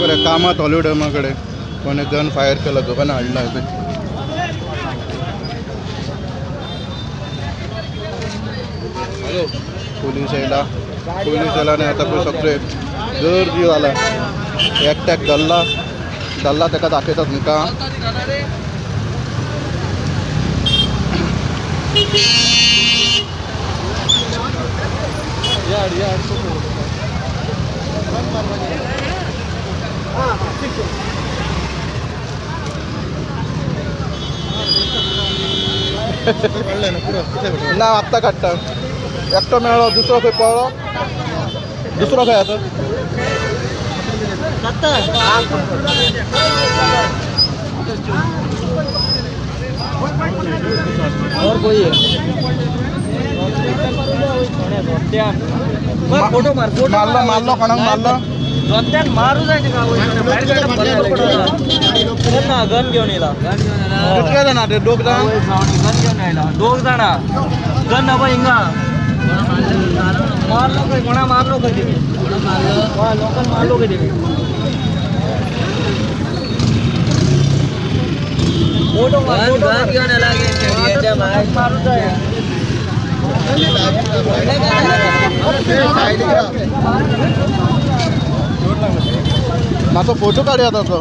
बरे कामात हॉलिडेमाकडे कोणी गन फायर केलं दोघांना हाडला पोलीस येयला आता पळय सगळे गर्दी जाला एकट्याक धरला ताका दाखयता तुमकां ना आत्ता काडटा एकटो मेळ्ळो दुसरो खंय पळ्ळो दुसरो खंय आसा फोटो मारलो कोणाक मारलो जोत्यान मारू जाय गन घेऊन येला कितके जाणा ते दोग जाण गन घेऊन आयला 2 जाणा गन अब हिंगा मारलो खंय कोणा मारलो खंय तेमी लोकल मारलो खंय तेमी फोटो गन घेऊन आला मारू जाय माझा फोटो काढूया ताचो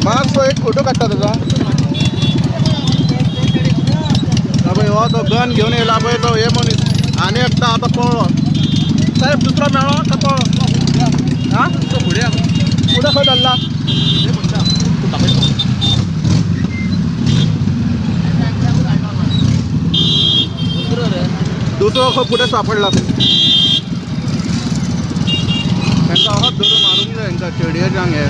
मातसो एक फोटो काडटा ताचा पळय हो तो गन घेवन येयला पळय तो हे मनीस आनी एकटा आतां पळ्ळो साहेब दुसरो मेळ्ळो तो पळ्ळो हां तो फुडें खंय धरला दुसरो खंय फुडें सापडला तांकां होच धरून मारूंक जाय हांकां चेडयेच्यांक हे